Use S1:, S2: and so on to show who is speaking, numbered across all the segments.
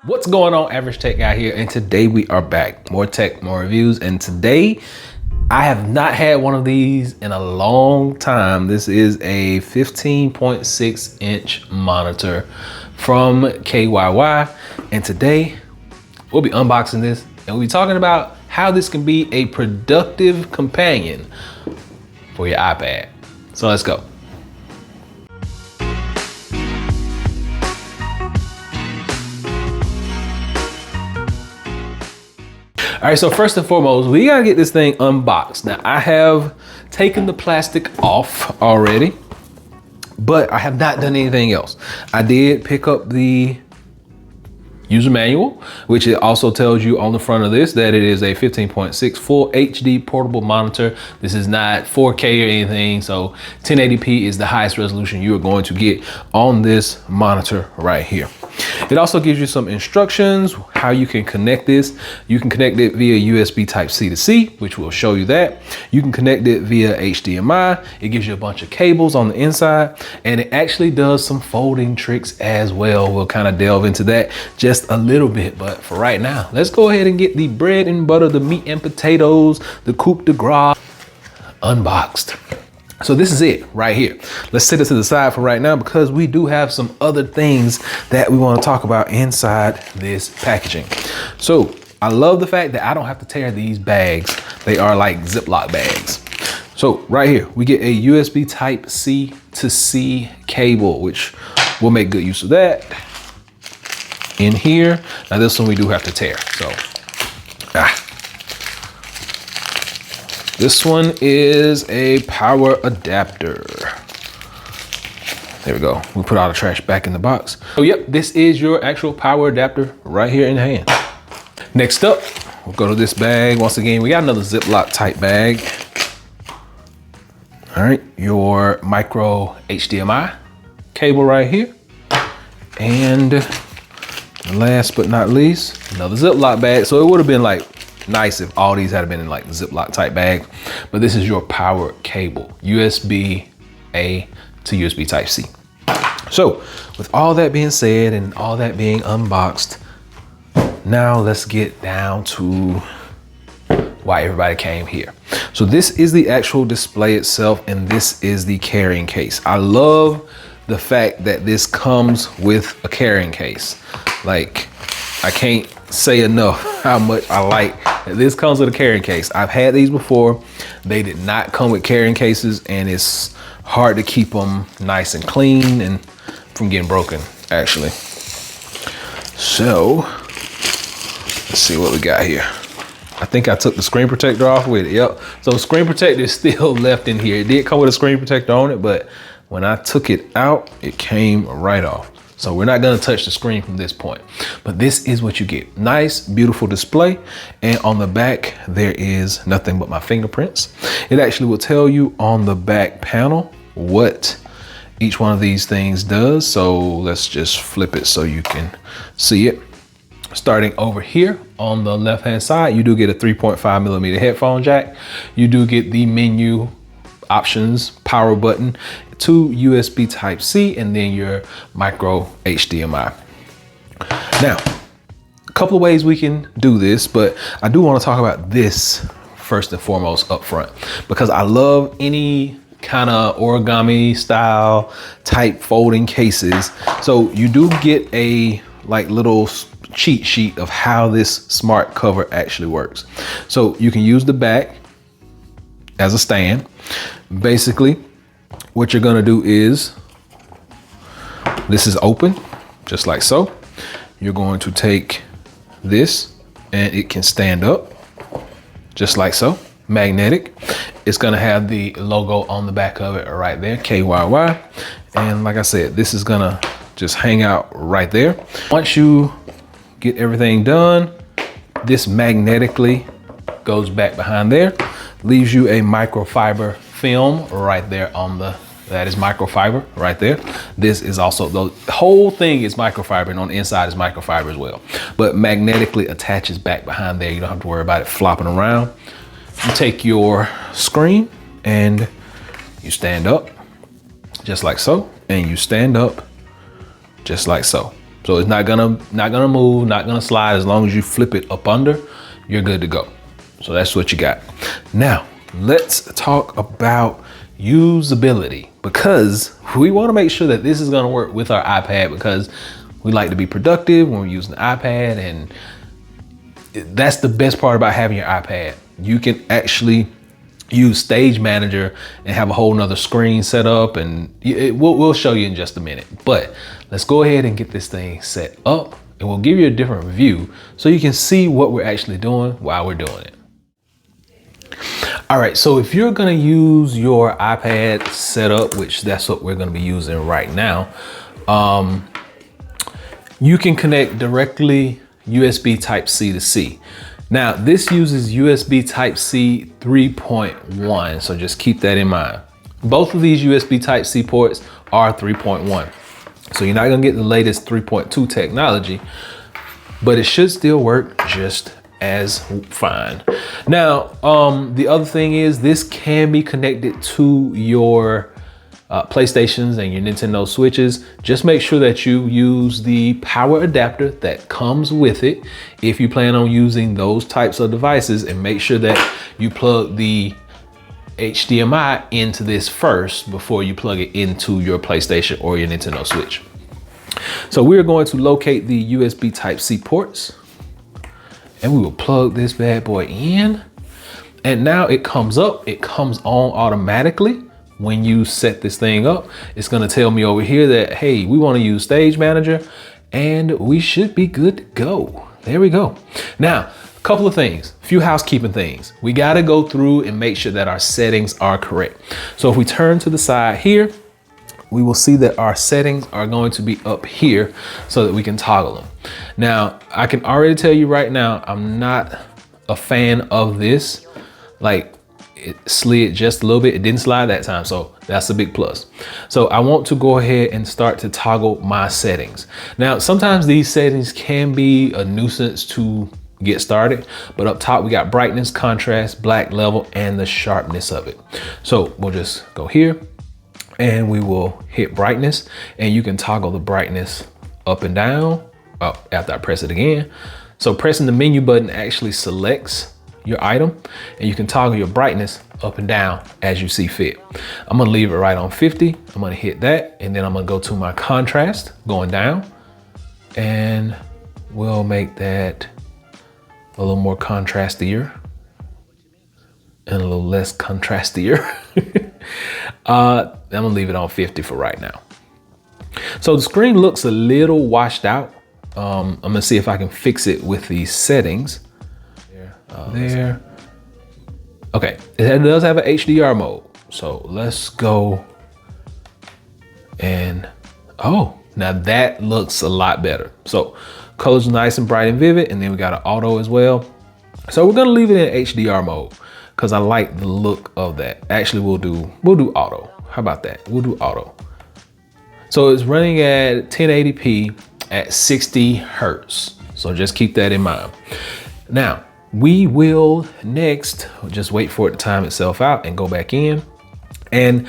S1: What's going on, Average Tech Guy here, and today we are back. More tech, more reviews, and today I have not had one of these in a long time. This is a 15.6 inch monitor from KYY, and today we'll be unboxing this and we'll be talking about how this can be a productive companion for your iPad. So let's go. All right, so first and foremost, we gotta get this thing unboxed. Now, I have taken the plastic off already, but I have not done anything else. I did pick up the user manual, which it also tells you on the front of this that it is a 15.6 full HD portable monitor. This is not 4K or anything, so 1080p is the highest resolution you are going to get on this monitor right here. It also gives you some instructions how you can connect this. You can connect it via USB type C to C, which will show you that. You can connect it via HDMI. It gives you a bunch of cables on the inside, and it actually does some folding tricks as well. We'll kind of delve into that just a little bit, but for right now, let's go ahead and get the bread and butter, the meat and potatoes, the coup de grace unboxed. So this is it right here. Let's set it to the side for right now because we do have some other things that we want to talk about inside this packaging. So I love the fact that I don't have to tear these bags. They are like Ziploc bags. So right here, we get a USB type C to C cable, which we'll make good use of that. In here, now this one we do have to tear, so. This one is a power adapter. There we go. We put all the trash back in the box. So yep, this is your actual power adapter right here in the hand. Next up, we'll go to this bag. Once again, we got another Ziploc type bag. All right, your micro HDMI cable right here. And last but not least, another Ziploc bag. So it would have been like nice if all these had been in like Ziploc type bag, but this is your power cable, USB-A to USB type C. So with all that being said and all that being unboxed, now let's get down to why everybody came here. So this is the actual display itself, and this is the carrying case. I love the fact that this comes with a carrying case. Like, I can't say enough how much I like that this comes with a carrying case. I've had these before. They did not come with carrying cases, and it's hard to keep them nice and clean and from getting broken, actually. So let's see what we got here. I think I took the screen protector off with it. Yep. So screen protector is still left in here. It did come with a screen protector on it, but when I took it out, it came right off. So we're not gonna touch the screen from this point, but this is what you get. Nice, beautiful display. And on the back, there is nothing but my fingerprints. It actually will tell you on the back panel what each one of these things does. So let's just flip it so you can see it. Starting over here on the left-hand side, you do get a 3.5mm headphone jack. You do get the menu options, power button, to USB type C, and then your micro HDMI. Now, a couple of ways we can do this, but I do want to talk about this first and foremost up front, because I love any kind of origami style type folding cases. So you do get a like little cheat sheet of how this smart cover actually works. So you can use the back as a stand. Basically, what you're gonna do is, this is open, just like so. You're going to take this and it can stand up, just like so, magnetic. It's gonna have the logo on the back of it right there, KYY. And like I said, this is gonna just hang out right there. Once you get everything done, this magnetically goes back behind there, leaves you a microfiber film right there on the, that is microfiber right there. This is also, the whole thing is microfiber, and on the inside is microfiber as well, but magnetically attaches back behind there. You don't have to worry about it flopping around. You take your screen and you stand up just like so, and you stand up just like so. So it's not gonna move, not gonna slide. As long as you flip it up under, you're good to go. So that's what you got. Now, let's talk about usability, because we want to make sure that this is going to work with our iPad, because we like to be productive when we're using the iPad, and that's the best part about having your iPad. You can actually use Stage Manager and have a whole nother screen set up, and we'll show you in just a minute. But let's go ahead and get this thing set up, and we'll give you a different view so you can see what we're actually doing while we're doing it. All right, so if you're gonna use your iPad setup, which that's what we're gonna be using right now, you can connect directly USB Type-C to C. Now, this uses USB Type-C 3.1, so just keep that in mind. Both of these USB Type-C ports are 3.1, so you're not gonna get the latest 3.2 technology, but it should still work just as fine. Now, the other thing is this can be connected to your PlayStations and your Nintendo Switches. Just make sure that you use the power adapter that comes with it if you plan on using those types of devices, and make sure that you plug the HDMI into this first before you plug it into your PlayStation or your Nintendo Switch. So we're going to locate the USB Type-C ports, and we will plug this bad boy in. And now it comes up, it comes on automatically. When you set this thing up, it's gonna tell me over here that, hey, we wanna use Stage Manager, and we should be good to go. There we go. Now, a couple of things, a few housekeeping things. We gotta go through and make sure that our settings are correct. So if we turn to the side here, we will see that our settings are going to be up here so that we can toggle them. Now, I can already tell you right now, I'm not a fan of this. Like, it slid just a little bit. It didn't slide that time, so that's a big plus. So I want to go ahead and start to toggle my settings. Now, sometimes these settings can be a nuisance to get started, but up top we got brightness, contrast, black level, and the sharpness of it. So we'll just go here, and we will hit brightness, and you can toggle the brightness up and down after I press it again. So pressing the menu button actually selects your item, and you can toggle your brightness up and down as you see fit. I'm gonna leave it right on 50. I'm gonna hit that, and then I'm gonna go to my contrast going down, and we'll make that a little more contrastier and a little less contrastier. I'm gonna leave it on 50 for right now. So the screen looks a little washed out. I'm gonna see if I can fix it with these settings. There. Okay, it does have an HDR mode. So let's go and, oh, now that looks a lot better. So colors are nice and bright and vivid, and then we got an auto as well. So we're gonna leave it in HDR mode because I like the look of that. Actually, we'll do auto. How about that? We'll do auto. So it's running at 1080p at 60 Hertz. So just keep that in mind. Now, we will next just wait for it to time itself out and go back in. And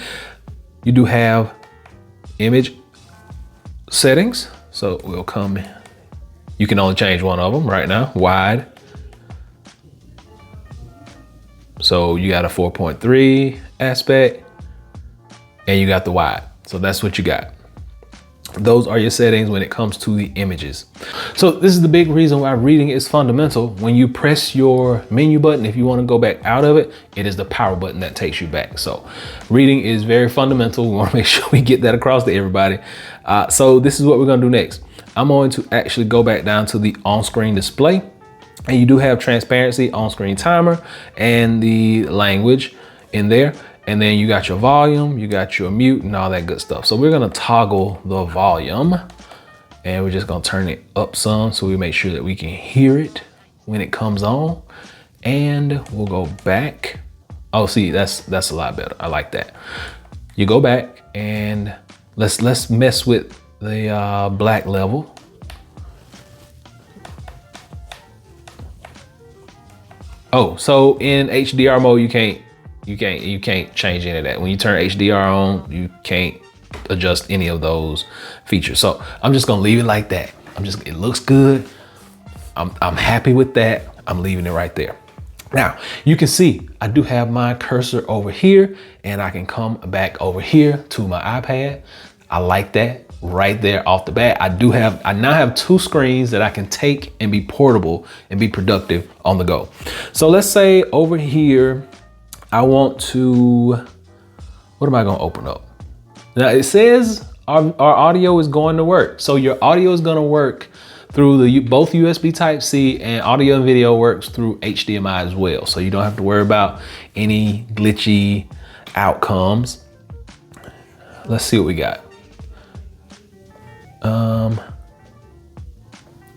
S1: you do have image settings. So we'll come, you can only change one of them right now, wide. So you got a 4.3 aspect, and you got the wide. So that's what you got. Those are your settings when it comes to the images. So this is the big reason why reading is fundamental. When you press your menu button, if you want to go back out of it, it is the power button that takes you back. So reading is very fundamental. We want to make sure we get that across to everybody. So this is what we're going to do next. I'm going to actually go back down to the on-screen display, and you do have transparency, on-screen timer, and the language in there. And then you got your volume, you got your mute, and all that good stuff. So we're gonna toggle the volume, and we're just gonna turn it up some so we make sure that we can hear it when it comes on. And we'll go back. Oh, see, that's a lot better. I like that. You go back, and let's mess with the black level. Oh, so in HDR mode, you can't change any of that. When you turn HDR on, you can't adjust any of those features. So I'm just gonna leave it like that. It looks good. I'm happy with that. I'm leaving it right there. Now, you can see I do have my cursor over here, and I can come back over here to my iPad. I like that right there off the bat. I now have 2 screens that I can take and be portable and be productive on the go. So let's say over here, I want to, what am I gonna open up? Now it says our audio is going to work. So your audio is gonna work through both USB Type-C, and audio and video works through HDMI as well. So you don't have to worry about any glitchy outcomes. Let's see what we got.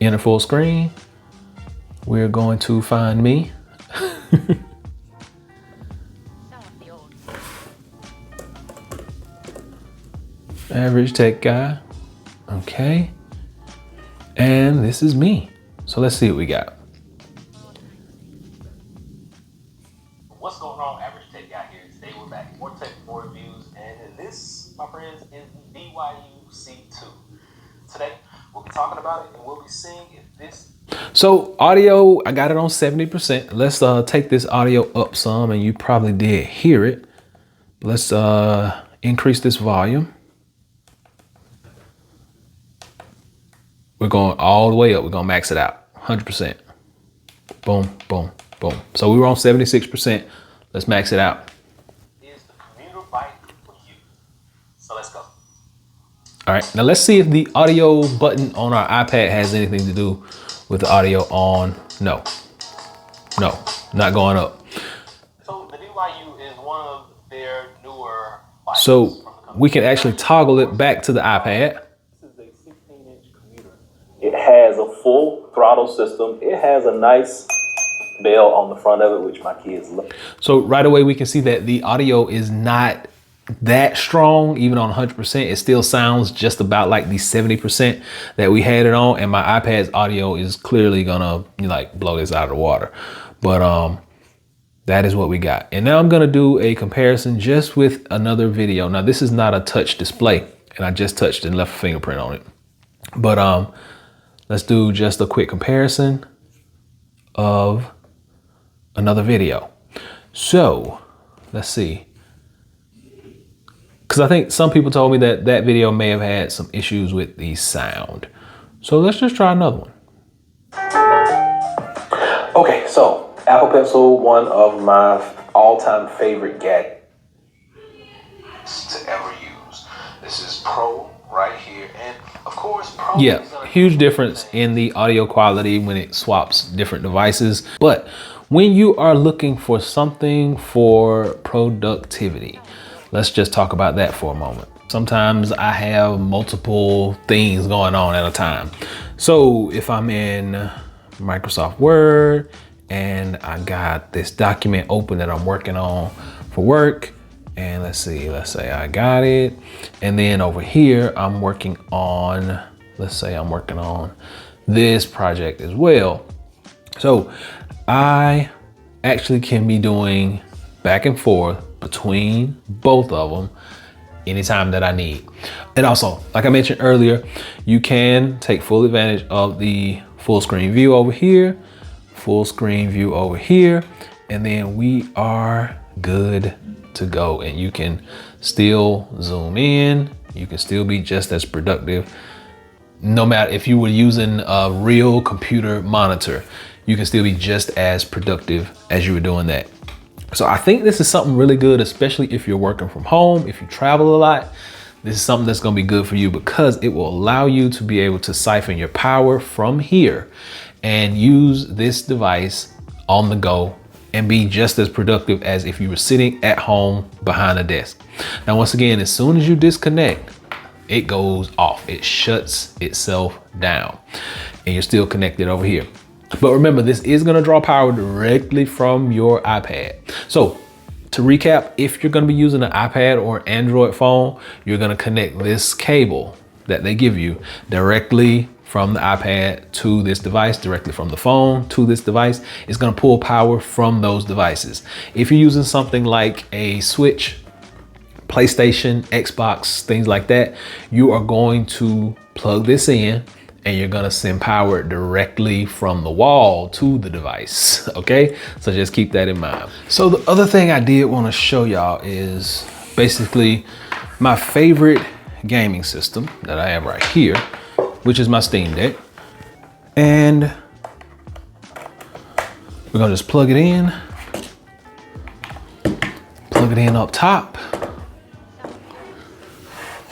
S1: Enter full screen. We're going to find me. Average tech guy. Okay. And this is me. So let's see what we got.
S2: What's going on, Average Tech Guy here? Today we're back. More tech, more reviews, and this, my friends, is the BYU C2. Today we'll be talking about it, and we'll be seeing if this.
S1: So audio, I got it on 70%. Let's take this audio up some, and you probably did hear it. Let's increase this volume. We're going all the way up. We're gonna max it out, 100%. Boom, boom, boom. So we were on 76%. Let's max it out.
S2: Is the commuter bike for you? So let's go.
S1: All right, now let's see if the audio button on our iPad has anything to do with the audio on. No, not going up.
S2: So the BYU is one of their newer bikes.
S1: So we can actually toggle it back to the iPad.
S2: It has a full throttle system. It has a nice bell on the front of it, which my kids love.
S1: So right away, we can see that the audio is not that strong. Even on 100%, it still sounds just about like the 70% that we had it on. And my iPad's audio is clearly gonna like blow this out of the water. But that is what we got. And now I'm gonna do a comparison just with another video. Now this is not a touch display, and I just touched and left a fingerprint on it. But let's do just a quick comparison of another video. So let's see. Because I think some people told me that that video may have had some issues with the sound. So let's just try another one.
S2: Okay, so Apple Pencil, one of my all-time favorite gadgets to ever use. This is Pro right here, and of course, Pro.
S1: Yeah, huge difference in the audio quality when it swaps different devices. But when you are looking for something for productivity, let's just talk about that for a moment. Sometimes I have multiple things going on at a time. So if I'm in Microsoft Word and I got this document open that I'm working on for work, and let's say I got it. And then over here, I'm working on, let's say I'm working on this project as well. So I actually can be doing back and forth between both of them anytime that I need. And also, like I mentioned earlier, you can take full advantage of the full screen view over here, full screen view over here, and then we are good to go. And you can still zoom in, you can still be just as productive. No matter if you were using a real computer monitor, you can still be just as productive as you were doing that. So I think this is something really good, especially if you're working from home, if you travel a lot. This is something that's gonna be good for you because it will allow you to be able to siphon your power from here and use this device on the go and be just as productive as if you were sitting at home behind a desk. Now, once again, as soon as you disconnect, it goes off. It shuts itself down and you're still connected over here. But remember, this is gonna draw power directly from your iPad. So to recap, if you're gonna be using an iPad or an Android phone, you're gonna connect this cable that they give you directly from the iPad to this device, directly from the phone to this device. It's gonna pull power from those devices. If you're using something like a Switch, PlayStation, Xbox, things like that, you are going to plug this in and you're gonna send power directly from the wall to the device, okay? So just keep that in mind. So the other thing I did wanna show y'all is basically my favorite gaming system that I have right here, which is my Steam Deck. And we're gonna just plug it in up top.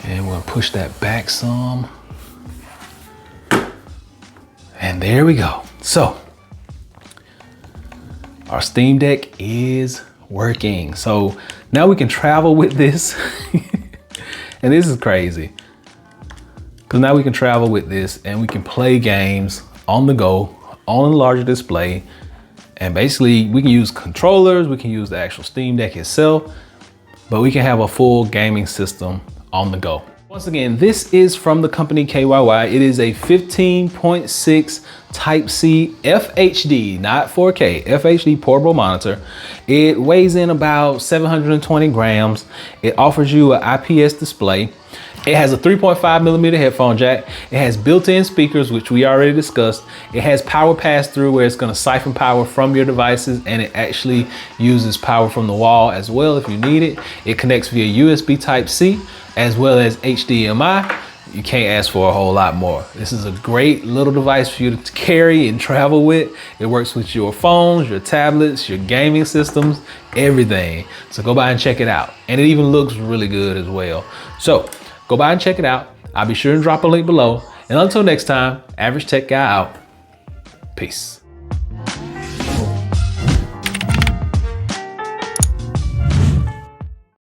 S1: And we're gonna push that back some. And there we go. So our Steam Deck is working. So now we can travel with this. And this is crazy, because now we can travel with this and we can play games on the go, on a larger display. And basically we can use controllers, we can use the actual Steam Deck itself, but we can have a full gaming system on the go. Once again, this is from the company KYY. It is a 15.6 Type-C FHD, not 4K, FHD portable monitor. It weighs in about 720 grams. It offers you an IPS display. It has a 3.5mm headphone jack. It has built-in speakers, which we already discussed. It has power pass-through, where it's gonna siphon power from your devices, and it actually uses power from the wall as well if you need it. It connects via USB Type-C as well as HDMI. You can't ask for a whole lot more. This is a great little device for you to carry and travel with. It works with your phones, your tablets, your gaming systems, everything. So go by and check it out. And it even looks really good as well. So go by and check it out. I'll be sure to drop a link below. And until next time, Average Tech Guy out. Peace.